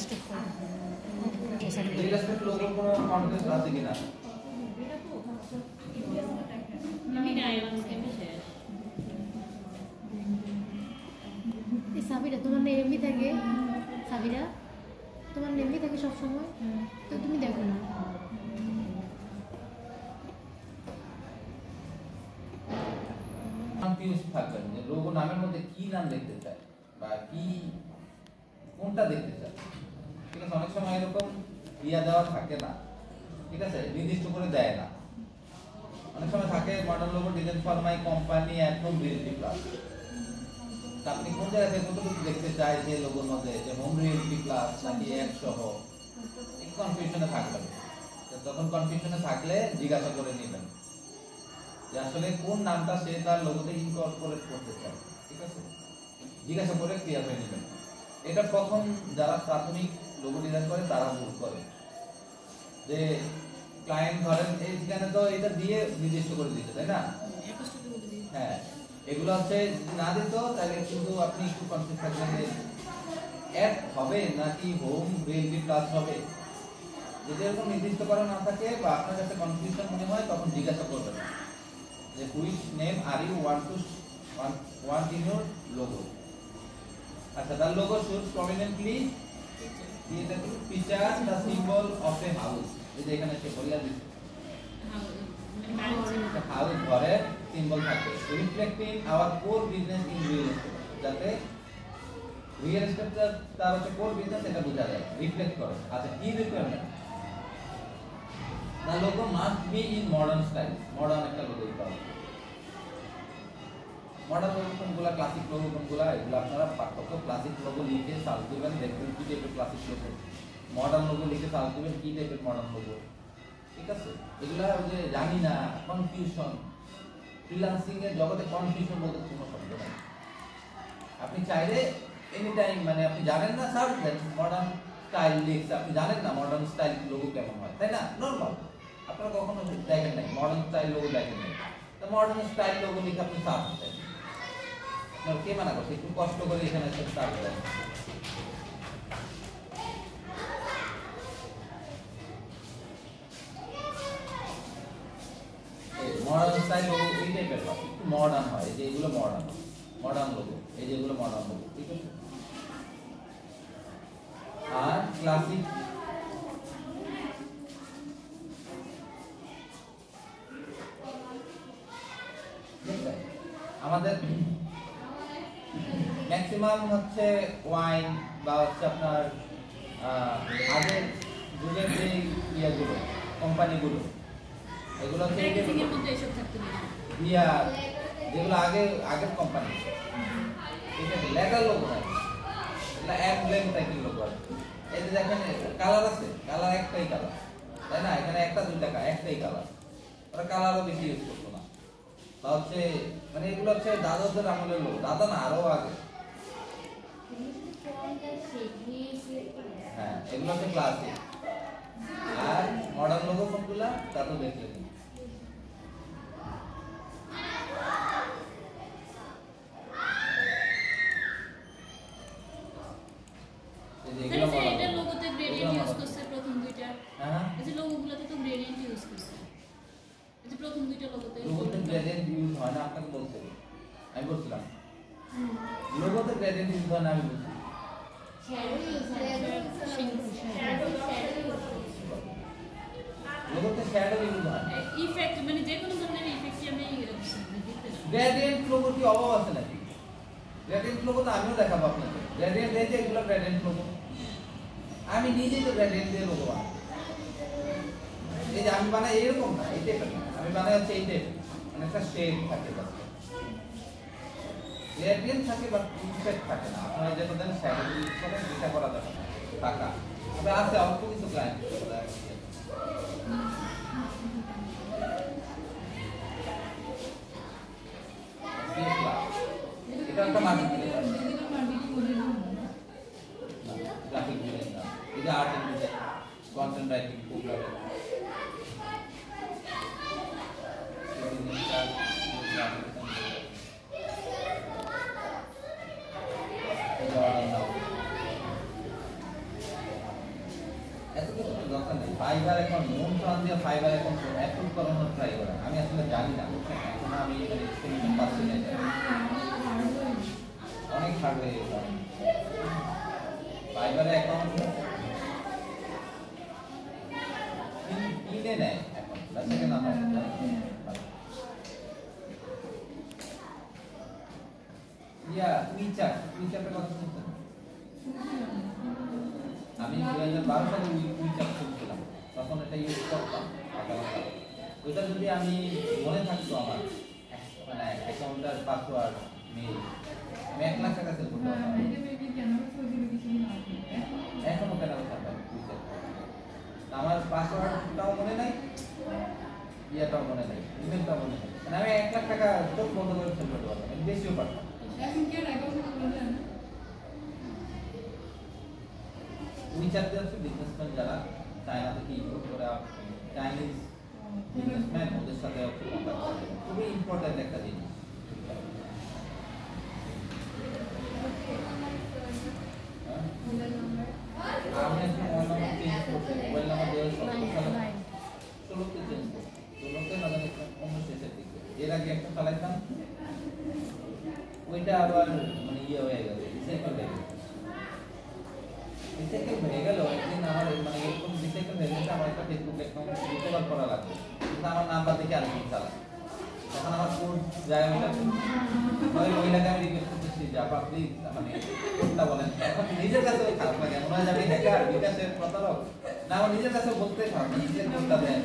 Stop করো। Real estate logo কোনো content আছে কিনা? এই সাবিরা তোমার না এমবি থাকে, সাবিরা তোমার এমবি থাকে সবসময়, তো তুমি দেখো না। কনফিউজ থাকবেন যে লোগো নামের মধ্যে কি নাম দেখতে চায় বা কি কোনটা দেখতে চায়। ঠিক আছে, অনেক সময় এরকম ইয়া দেওয়া থাকে না, ঠিক আছে, নির্দিষ্ট করে দেয় না। অনেক সময় থাকে model logo design for my company একদম রিয়েলিটি প্লাস। আপনি কোন জায়গা থেকে কতটুকু দেখতে চাই যে লোগোর মধ্যে, যে হোম রিয়েলিটি প্লাস নাকি এক সহ, এই কনফিউশনে থাকবেন। তখন কনফিউশনে থাকলে জিজ্ঞাসা করে নেবেন যে আসলে কোন নামটা সে তার লোগোতে ইনকর্পোরেট করতে চায়। ঠিক আছে, জিজ্ঞাসা করে ক্লিয়ার হয়ে নেবেন। এটা প্রথম যারা প্রাথমিক লোগো ডিজাইন করে তারা ভুল করে, যে ক্লায়েন্ট ধরেন এইখানে তো এটা দিয়ে নির্দিষ্ট করে দিতে, তাই না? হ্যাঁ, এগুলো হচ্ছে যদি না দিত তাহলে কিন্তু আপনি একটু কনফিউজ থাকবেন যে অ্যাড হবে নাকি হোম রিয়েলিটি প্লাস হবে। যদি এরকম নির্দিষ্ট করা না থাকে বা আপনার কাছে কনফিউশন মনে হয়, তখন জিজ্ঞাসা করবেন যে which name are you want in your logo. আচ্ছা, the logo should prominently feature the symbol of a house. এই যে এখানে সে বলিয়া দিচ্ছে হাউস, ঘরের সিম্বল থাকে, reflecting our core business in real estate, যাতে রিয়েল এস্টেট তার হচ্ছে কোর বিজনেস এটা বোঝা যায়, রিফ্লেক্ট করে। আচ্ছা, কি requirement? The logo must be in modern style. Modern একটা লোগো দিতে হবে। মডার্ন লোগো কোনগুলা, ক্লাসিক লোগো কোনগুলা, এগুলো আপনারা পাঠ্যক্রমে ক্লাসিক লোগো লিখে সার্চ দিবেন, দেখবেন কি টাইপের ক্লাসিক লোগো। মডার্ন লোগো লিখে সার্চ দিবেন কি টাইপের মডার্ন লোগো। ঠিক আছে, এগুলা ওই যে জানি না, কনফিউশন। ফ্রিল্যান্সিং এর জগতে কনফিউশন বলতে কোনো শব্দ নাই। আপনি চাইলে এনি টাইম, মানে আপনি জানেন না, সার্চ দেন মডার্ন স্টাইল লিখে, আপনি জানেন না মডার্ন স্টাইল লোগো কেমন হয়, তাই না? নরমাল, আপনারা কখনো দেখেন নাই মডার্ন স্টাইল লোগো, দেখেন নাই, তো মডার্ন স্টাইল লোগো লিখে আপনি সার্চ দেন। কে মানা করছে? একটু কষ্ট করে এখানে এসে সার্চ দেন। মডার্ন স্টাইল লোগো এই টাইপের হয়, একটু মডার্ন হয়, এই যে এগুলো মডার্ন, মডার্ন লোগো, এই যে এগুলো মডার্ন লোগো। ঠিক আছে, আর ক্লাসিক আমাদের ম্যাক্সিমাম হচ্ছে ওয়াইন বা হচ্ছে আপনার আগের যুগের যে ইয়েগুলো, কোম্পানিগুলো, এগুলো হচ্ছে বিয়ার, যেগুলো আগের কোম্পানি, ঠিক আছে, লেটার লোগো হয়, এটা এমব্লেম টাইপের লোগো হয়। এই যে দেখেন কালার আছে, কালার একটাই কালার, তাই না? এখানে একটা দুইটা একটাই কালার, ওরা কালারও বেশি ইউজ করতো না। তা হচ্ছে মানে এগুলো হচ্ছে দাদাদের আমলের লোক, দাদা না আরো আগে। হ্যাঁ, এগুলো হচ্ছে ক্লাসিক। আর মডার্ন লোগো কোনগুলা তা তো দেখলেন। এটা লোগোতে গ্রেডিয়েন্ট ইউজ করছে প্রথম দুইটা। হ্যাঁ, এই যে লোগোগুলোতে তো গ্রেডিয়েন্ট ইউজ করছে। এই যে প্রথম দুইটা লোগোতে গ্রেডিয়েন্ট ইউজ হয় না, আপনাকে বলতে আমি বলছিলাম লোগোতে গ্রেডিয়েন্ট ইউজ হয় না, আমি বলছি লোগোতে শ্যাডো ইউজ হয়। ইফেক্ট মানে যে কোনো ধরনের ইফেক্টই আমি গ্রেডিয়েন্ট লোগো কি অভাব আছে নাকি? গ্রেডিয়েন্ট লোগো তো আমিও দেখাবো আপনাকে। গ্রেডিয়েন্ট এই যে এগুলো গ্রেডিয়েন্ট লোগো, আমি নিজেই তো গ্রেডিয়েন্ট দিয়ে লোগো বানাই। এই যে আমি বানাই এরকম না, এই টাইপের না, আমি বানাই হচ্ছে এই টাইপের, মানে একটা শেড থাকে, গ্রেডিয়েন্ট থাকে বাট ইফেক্ট থাকে না। আপনারা যেটা দেন শ্যাডো ইউজ করেন, এটা করা যাবে না টাকা, তবে আছে অল্প কিছু ক্লায়েন্ট। এটা একটা মার্কেটিং, গ্রাফিক ডিজাইন, এটা art and design, content writing, programming, Fiverr এখন মন প্রাণ দিয়ে ফাইবার এখন অ্যাপ্রুভ করানোর ট্রাই করে। আমি আসলে জানি না, এখন আমি এক্সপেরিমেন্ট পাচ্ছি না, অনেক হার্ড হয়ে গেছে ফাইবারে এখন কিনে নেয় এখন সেটা না হয়। উইচ্যাটের কথা শুনছেন? আমি 2012 সালে উইচ্যাট শুনছিলাম, তখন এটা ইউজ করতাম। ওইটা যদি আমি মনে থাকতো আমার মানে অ্যাকাউন্টের পাসওয়ার্ড মেইল, আমি 1 লাখ টাকা সেল করতে পারতাম। এখনো কেন আমার পাসওয়ার্ডটাও মনে নাই, ইয়াটাও মনে নাই, ইমেলটাও মনে নাই, মানে আমি 1 লাখ টাকা চোখ বন্ধ করে সেল করতে পারতাম, আমি বেশিও পারতাম। উইচ্যাট দিয়ে বিজনেসম্যান যারা চায়না থেকে ইম্পোর্ট করে চাইনিজ বিজনেসম্যান ওদের সাথে কন্ট্যাক্ট করে, খুবই ইম্পর্টেন্ট একটা জিনিস। আমি একটা মোবাইল নাম্বার চেঞ্জ করছি, মোবাইল নাম্বার 16তে চেঞ্জ করছি, 16তে না জানি অন্য শেষের দিকে। এর আগে একটা চালাইতাম, ওইটা আবার মানে ইয়ে হয়ে গেল, রিসাইকেল হয়ে গেল। রিসাইকেল হয়ে গেল একদিন আমার মানে এরকম রিসাইকেল হয়ে গেছে, আমার একটা ফেসবুক অ্যাকাউন্ট রিকভার করা লাগবে, কিন্তু আমার নাম্বার দেখে আরেকদিন চালাই, তখন আমার কোড যায় ওইটাকে আমি রিকোয়েস্ট করতেছি যে আপা প্লিজ মানে কোডটা বলেন। এখন নিজের কাছে খারাপ লাগে, মনে হয় যাবে হ্যাকার বিকাশের প্রতারক না, আমার নিজের কাছে বলতে খারাপ, নিজের কোডটা দেন।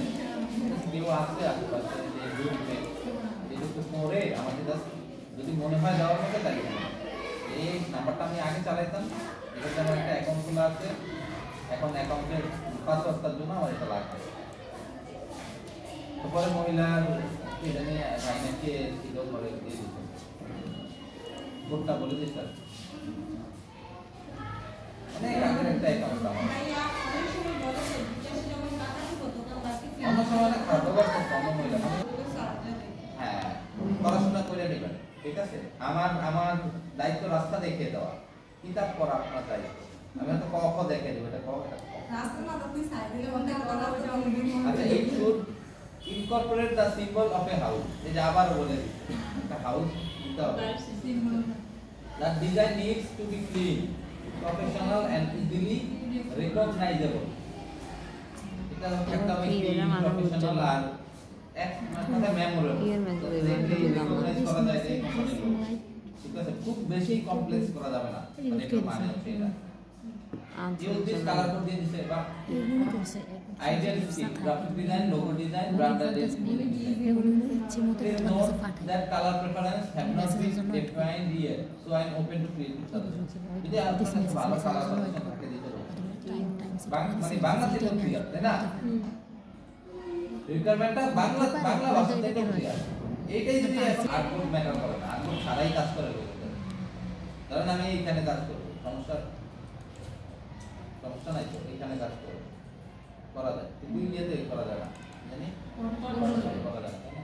কেউ আসছে আশেপাশে যে গ্রুপে এটুকু করে আমাকে জাস্ট যদি মনে হয় দেওয়ার মতো তাই এই নাম্বারটা আমি আগে চালাইতাম, এটাতে আমার একটা অ্যাকাউন্ট খোলা আছে, এখন অ্যাকাউন্টের পাসওয়ার্ডটার জন্য আমার এটা লাগবে। তারপরে মহিলার কি জানি ভাইনাকে ছিল করে দিয়ে দিত, কোডটা বলে দিত, অনেক আগের একটা অ্যাকাউন্ট আমার। অন্য সময় না খারাপ ব্যবহার করতো অন্য মহিলা, হ্যাঁ পড়াশোনা করে নেবেন, ঠিক আছে। আমার দায়িত্ব রাস্তা দেখিয়ে দেওয়া, কিতাব পড়া আপনার দায়িত্ব। আমি তো ক খ দেখে দেবো, এটা ক এটা ক। আচ্ছা, it should incorporate the symbol of a house. এই যে আবার বলে দিচ্ছি, একটা হাউস দিতে হবে। The design needs to be clean, professional and easily recognizable. এটা একটা clean, professional আর এক মানে মেমোরেবল। করা যায় এই কোম্পানিগুলো, ঠিক আছে, খুব বেশি কমপ্লেক্স করা যাবে না, মানে এটা মানে হচ্ছে এটা use this color code দিয়ে দিছে বা ideal scheme, graphic design, logo design, brand identity. That color preference have not been defined yet, so I am open to creative suggestions. যদি আপনার কাছে ভালো কালার সাজেশন থাকে দিতে পারো, মানে বাংলা থেকে ক্লিয়ার, তাই না? রিকোয়ারমেন্টটা বাংলা ভাষা থেকে ক্লিয়ার। এইটাই যদি এখন আর্টবোর্ড ম্যাটার করে না, আর্টবোর্ড ছাড়াই কাজ করে বলতে, কারণ আমি এখানে কাজ করব, সমস্যা নাই তো, এখানে কাজ করব, করা যায়, কিন্তু ইয়েতে করা যায় না, জানি করা যায় না।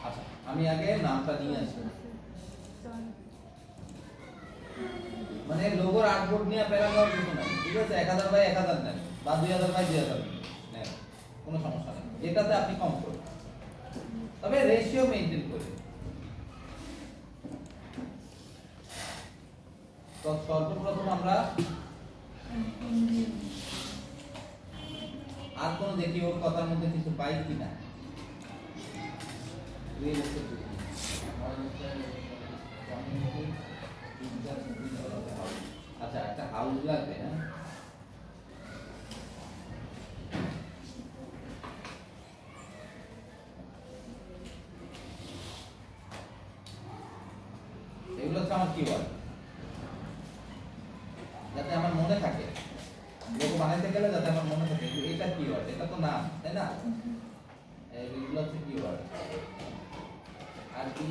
আচ্ছা, আমি আগে নামটা নিয়ে আসি, মানে লোগোর আর্টবোর্ড নিয়ে প্যারাগ্রাফ কিছু নাই, ঠিক আছে, 1000 বাই 1000 নেন বা 2000 বাই 2000 নেন, কোনো সমস্যা নেই, এটাতে আপনি কম করুন, তবে রেশিও মেইনটেইন করে। তো সর্বপ্রথম আমরা আর কোন দেখি ওর কথার মধ্যে কিছু পাই কিনা। আচ্ছা, একটা হাউস লাগবে, হ্যাঁ, এগুলো হচ্ছে আমার কিওয়ার্ড, যাতে আমার মনে থাকে, লোগো বানাইতে গেলে যাতে আমার মনে থাকে এটা কিওয়ার্ড, এটা তো নাম, তাই না? এগুলো হচ্ছে কিওয়ার্ড। আর কি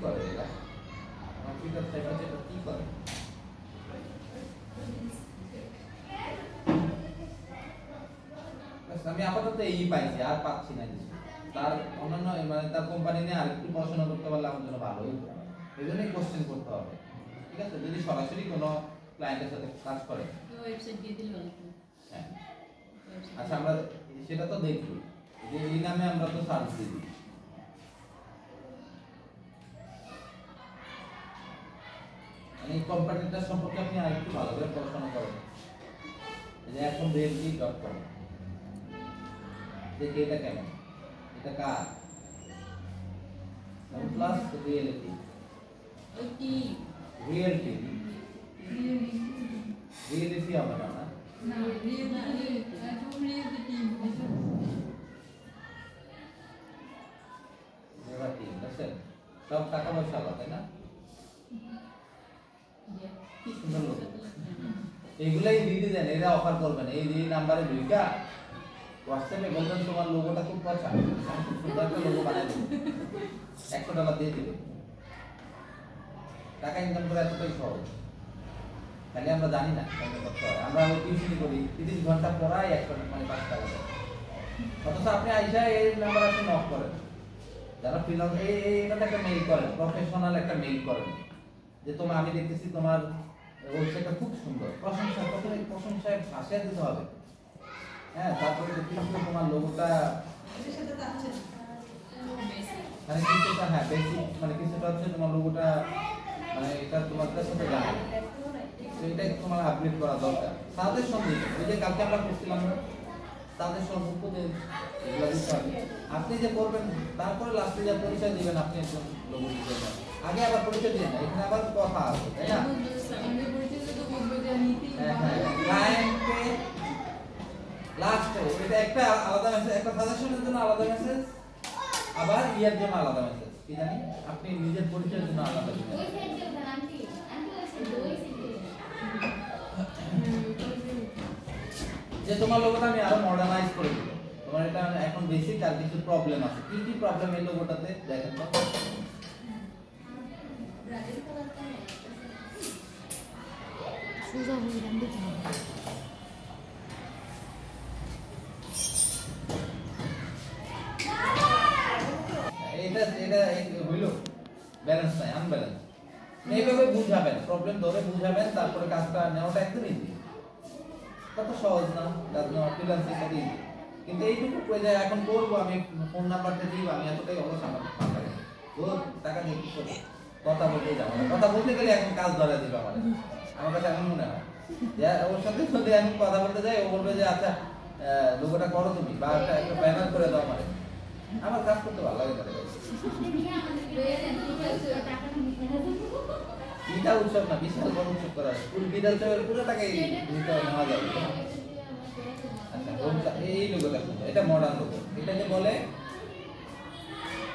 করে এরা টুইটার সাইবার সেটা কি করে? আমি আপাতত এই পাইছি, আর পাচ্ছি না কিছু। তার অন্যান্য মানে তার কোম্পানি নিয়ে আরেকটু পড়াশোনা করতে পারলে আমার জন্য ভালো হতো। এই জন্যই কোশ্চেন করতে হবে, ঠিক আছে? যদি সরাসরি কোনো ক্লায়েন্টের সাথে কাজ করে, ওয়েবসাইট দিয়ে দিলে ভালো হতো। হ্যাঁ। আচ্ছা, আমরা সেটা তো দেখবো যে এই নামে আমরা তো সার্চ দিই। মানে এই কোম্পানিটা সম্পর্কে আপনি আরেকটু ভালো করে পড়াশোনা করেন। এই যে এখন realty.com, দেখি এটা কেমন, এটা কার? OnePlus Realty, ওটি Realty হবে না? না রিয়েলিটি টিম বুঝছেন? সব টাকা পয়সা আলাদা, তাই না? কি সুন্দর লোক। এগুলাই দিয়ে দেন, এরা অফার করবেন। এই যে নাম্বারে ঢুকা হোয়াটসঅ্যাপে বলবেন তোমার লোগোটা খুব পছন্দ, আমি খুব সুন্দর একটা লোগো বানাই দেবো, $100 দিয়ে দেবে। টাকা ইনকাম করে এতটাই সহজ, খালি আমরা জানি না কেমন করতে হয়। আমরা টিউশনি করি, 30 ঘন্টা পড়াই 1 মানে 5 টাকা দেয়। অথচ আপনি আইসা এই নাম্বার আপনি নক করেন, যারা ফ্রিল্যান্স এটাতে একটা মেইল করেন, প্রফেশনাল একটা মেইল করেন যে তোমার আমি দেখতেছি তোমার ওয়েবসাইটটা খুব সুন্দর, প্রশংসা, প্রথমে প্রশংসায় ভাষায় দিতে হবে। হ্যাঁ, তারপরে দেখতেছি তোমার লোগোটা মানে কিছুটা, হ্যাঁ বেসিক, মানে কিছুটা হচ্ছে তোমার লোগোটা, মানে এটা তোমার সাথে যায়, তো এটা তোমার আপডেট করা দরকার। তাদের সঙ্গে ওই যে কালকে আমরা করছিলাম না, তাদের সম্পর্ক যে এগুলো দিতে হবে। আপনি যে করবেন তারপরে লাস্টে যা পরিচয় দিবেন, আপনি একজন লোগো দিবেন, আগে আবার পরিচয় দিবেন না, এখানে আবার কথা আছে, তাই না? ক্লায়েন্টকে লাস্টে এটা একটা আলাদা মেসেজ, একটা সাজেশনের জন্য আলাদা মেসেজ, আবার ইয়ার জন্য আলাদা মেসেজ, কি জানি আপনি নিজের পরিচয়ের জন্য আলাদা দিবেন। যে তোমার লোগোটা আমি আরো মডার্নাইজ করে দেব, তোমার এটা এখন বেসিক আর কিছু প্রবলেম আছে। কি কি প্রবলেম এই লোগোটাতে দেখেন তো। সোজা হয়ে যান দিতে হবে। এটা এটা হইল ব্যালেন্স নাই, আনব্যালেন্স। এইভাবে বুঝাবেন, প্রবলেম ধরে বুঝাবেন, তারপরে কাজটা নেওয়াটা একদম ইজি। কত সহজ না কাজ নেওয়া, ফ্রিল্যান্সিং কত ইজি। কিন্তু এইটুকু কই যায় এখন করবো, আমি ফোন নাম্বারটা দিব, আমি এতটাই অলস, আমার টাকা নেই, ও টাকা দিয়ে কি করবো? কথা বলতে যাবো না, কথা বলতে গেলে এখন কাজ ধরা দিবে আমার কাছে এমন মনে হয় যে ওর সাথে যদি আমি কথা বলতে যাই, ও বলবে যে আচ্ছা লোগোটা করো তুমি, বা একটা ব্যানার করে দাও, আমার কাজ করতে ভালো লাগে তাদের কাছে। এটা উৎসব না, বিশাল বড় উৎসব করা হয়, ফুল বিড়াল চয়ের পুরো টাকাই দিতে নেওয়া যায়। আচ্ছা, এই লোগোটা সুন্দর, এটা মডার্ন লোগো, এটাকে বলে,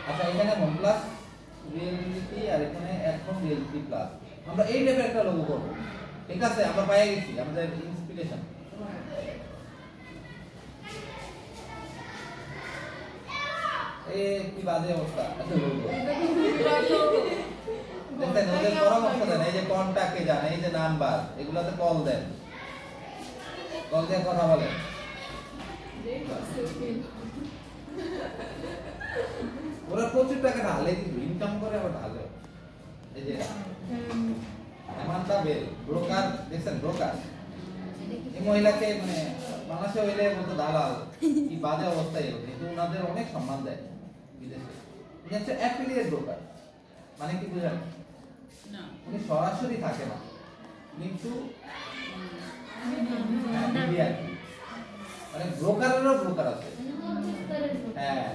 আচ্ছা এখানে OnePlus Realty আর এখানে এখন Realty Plus, আমরা এই টাইপের একটা লোগো করব, ঠিক আছে? আমরা পেয়ে গেছি আমাদের ইন্সপিরেশন। কি বাজে অবস্থা, আচ্ছা লোগো দেখেন, ওদের পরামর্শ দেন, এই যে কন্টাক্টে যান, এই যে নাম্বার, এগুলাতে কল দেন, কল দিয়ে কথা বলেন। ওরা প্রচুর টাকা ঢালে, কিন্তু ইনকাম করে আবার ঢালে। এই যে এমান্তা বেল ব্রোকার, দেখছেন ব্রোকার, এই মহিলাকে মানে বাংলাদেশে হইলে বলতো দালাল, কি বাজে অবস্থায়, কিন্তু ওনাদের অনেক সম্মান দেয় বিদেশে। উনি হচ্ছে অ্যাফিলিয়েট ব্রোকার, মানে কি বুঝলেন? উনি সরাসরি থাকে না, কিন্তু মানে ব্রোকারেরও ব্রোকার আছে। হ্যাঁ